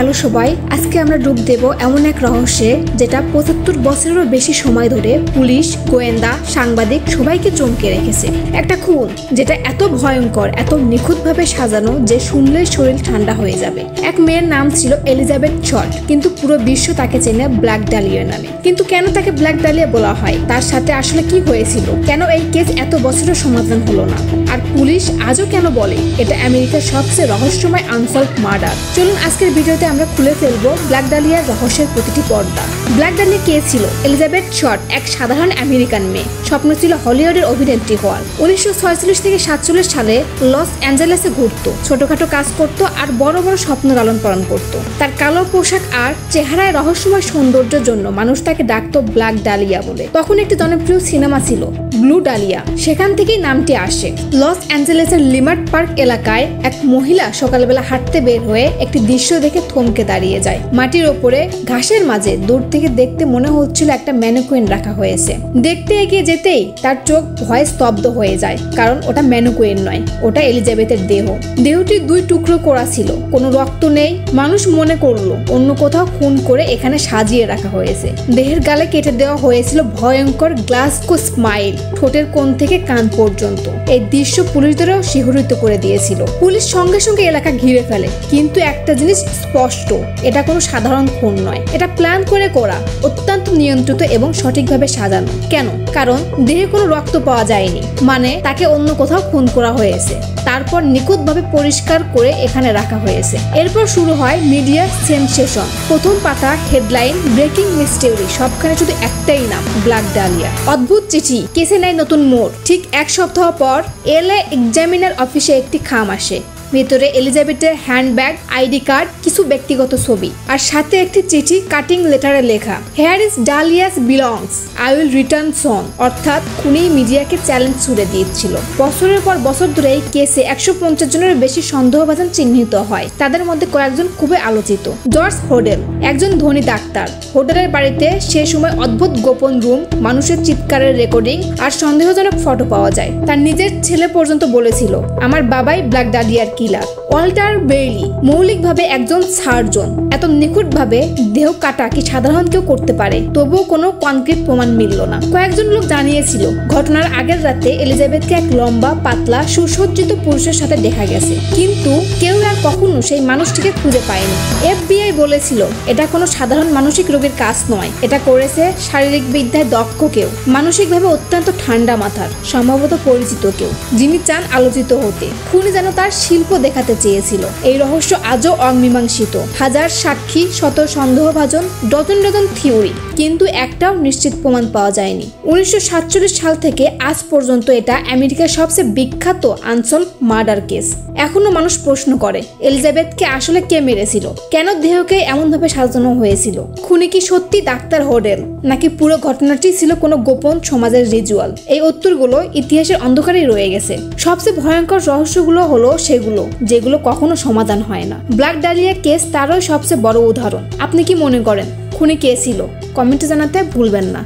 Hello সবাই, আজকে আমরা ডুব দেব এমন এক রহস্যে যেটা ৭৫ বছরেরও বেশি সময় ধরে পুলিশ, গোয়েন্দা, সাংবাদিক সবাইকে চমকে রেখেছে। একটা খুন যেটা এত ভয়ঙ্কর, এত নিখুঁতভাবে সাজানো যে শুনলেই শরীর ঠান্ডা হয়ে যাবে। এক মেয়ের নাম ছিল এলিজাবেথ শর্ট, কিন্তু পুরো বিশ্ব তাকে চেনে ব্ল্যাক ডালিয়ার নামে। কিন্তু কেন তাকে ব্ল্যাক ডালিয়া বলা হয়? তার সাথে আসলে কি হয়েছিল? কেন এই কেস এত বছরের সমাধান হলো না? আর পুলিশ আজও কেন বলে এটা আমেরিকার সবচেয়ে রহস্যময় আনসলভড মার্ডার? চলুন আজকের ভিডিওতে আমরা খুলে ফেলবো ব্ল্যাক ডালিয়ার রহস্যের প্রতিটি পর্দা। ব্ল্যাক ডালিয়া কে ছিল? এলিজাবেথ শর্ট এক সাধারণ আমেরিকান মেয়ে। স্বপ্ন ছিল হলিউডের অভিনেত্রী হওয়ার। 1946 থেকে 47 সালে লস অ্যাঞ্জেলেসে ঘুরতো, ছোটখাটো কাজ করতো আর বড় বড় স্বপ্ন লালন পালন করতো। তার কালো পোশাক আর চেহারায় রহস্যময় সৌন্দর্যের জন্য মানুষ তাকে ডাকতো ব্ল্যাক ডালিয়া বলে। তখন একটি জনপ্রিয় সিনেমা ছিল ব্লু ডালিয়া, সেখান থেকেই নামটি আসে। লস অ্যাঞ্জেলেসের লিমার্ট পার্ক এলাকায় এক মহিলা সকালবেলা হাঁটতে বের হয়ে একটি দৃশ্য দেখে থমকে দাঁড়িয়ে যায়। মাটির ওপরে ঘাসের মাঝে দূর থেকে দেখতে মনে হচ্ছিল একটা ম্যানিকুইন রাখা হয়েছে। দেখতে এগিয়ে যেতেই তার চোখ ভয়ে স্তব্ধ হয়ে যায়, কারণ ওটা ম্যানিকুইন নয়, ওটা এলিজাবেথের দেহ। দেহটি 2 টুকরো করা ছিল, কোনো রক্ত নেই। মানুষ মনে করলো অন্য কোথাও খুন করে এখানে সাজিয়ে রাখা হয়েছে। দেহের গালে কেটে দেওয়া হয়েছিল ভয়ঙ্কর গ্লাসকো স্মাইল, ঠোঁটের কোণ থেকে কান পর্যন্ত। এই দৃশ্য পুলিশদেরও শিহরিত করে দিয়েছিল। পুলিশ সঙ্গে সঙ্গে এলাকা ঘিরে ফেলে, কিন্তু একটা জিনিস স্পষ্ট, এটা কোনো সাধারণ খুন নয়। এটা প্ল্যান করে করা, অত্যন্ত নিয়ন্ত্রিত এবং সঠিকভাবে সাজানো। কেন? কারণ দেহে কোনো রক্ত পাওয়া যায়নি, মানে তাকে অন্য কোথাও খুন করা হয়েছে। তারপর নিখুঁতভাবে পরিষ্কার করে এখানে রাখা হয়েছে। এরপর শুরু হয় মিডিয়া সেনসেশন। প্রথম পাতা, হেডলাইন, ব্রেকিং মিস্টেরি, সবখানে শুধু একটাই নাম, ব্ল্যাক ডালিয়া। অদ্ভুত চিঠি, কেসে নেয় নতুন মোড়। ঠিক এক সপ্তাহ পর এলএ এক্সামিনার অফিসে একটি খাম আসে। ভেতরে এলিজাবেথের হ্যান্ডব্যাগ, আইডি কার্ড, কিছু ব্যক্তিগত ছবি, আর সাথে একটি চিঠি কাটিং লেটারে লেখা, here is Dahlia's belongs, I will return soon. অর্থাৎ খুনি মিডিয়াকে চ্যালেঞ্জ ছুড়ে দিয়েছিল। বছরের পর বছর ধরে এই কেসে 150 জনের বেশি সন্দেহভাজন চিহ্নিত হয়। তাদের মধ্যে কয়েকজন খুবই আলোচিত। জর্জ হোডেল, একজন ধনী ডাক্তার। হোডেলের বাড়িতে সে সময় অদ্ভুত গোপন রুম, মানুষের চিৎকারের রেকর্ডিং আর সন্দেহজনক ফটো পাওয়া যায়। তার নিজের ছেলে পর্যন্ত বলেছিল, আমার বাবাই ব্ল্যাক ডালিয়ার কিলার। ওয়াল্টার বেইলি, মৌলিকভাবে একজন সার্জন। এত নিখুঁতভাবে দেহ কাটা কি সাধারণ কেউ করতে পারে? তবুও কোনো কনক্রিট প্রমাণ মিলল না। কয়েকজন লোক জানিয়েছিল ঘটনার আগের রাতে এলিজাবেথকে এক লম্বা, পাতলা, সুসজ্জিত পুরুষের সাথে দেখা গেছে, কিন্তু কেউ আর কখনো সেই মানুষটিকে খুঁজে পায়নি। FBI বলেছিল এটা কোনো সাধারণ মানসিক রোগীর কাজ নয়, এটা করেছে শারীরিক বিদ্যায় দক্ষ কেউ, মানসিকভাবে অত্যন্ত ঠান্ডা মাথার, সম্ভবত পরিচিত কেউ, যিনি চান আলোচিত হতে। খুনি যেন তার শিল্প দেখাতে চেয়েছিল। এই রহস্য আজও অমীমাংসিত। হাজার সাক্ষী, শত সন্দেহভাজন, ডজন ডজন থিওরি, কিন্তু একটাও নিশ্চিত প্রমাণ পাওয়া যায়নি। 1947 সাল থেকে আজ পর্যন্ত এটা আমেরিকার সবচেয়ে বিখ্যাত আনসলভড মার্ডার কেস। এখনো মানুষ প্রশ্ন করে এলিজাবেথকে আসলে কে মেরেছিল? কেন দেহকে এমনভাবে সাজানো হয়েছিল? খুনি কি সত্যি ডাক্তার হোডেল, নাকি পুরো ঘটনাটি ছিল কোনো গোপন সমাজের রিচুয়াল? এই উত্তরগুলো ইতিহাসের অন্ধকারেই রয়ে গেছে। সবচেয়ে ভয়ঙ্কর রহস্যগুলো হলো সেগুলো যেগুলো কখনো সমাধান হয় না। ব্ল্যাক ডালিয়া কেস তারই সবচেয়ে বড় উদাহরণ। আপনি কি মনে করেন খুনি কে ছিল? কমেন্টে জানাতে ভুলবেন না।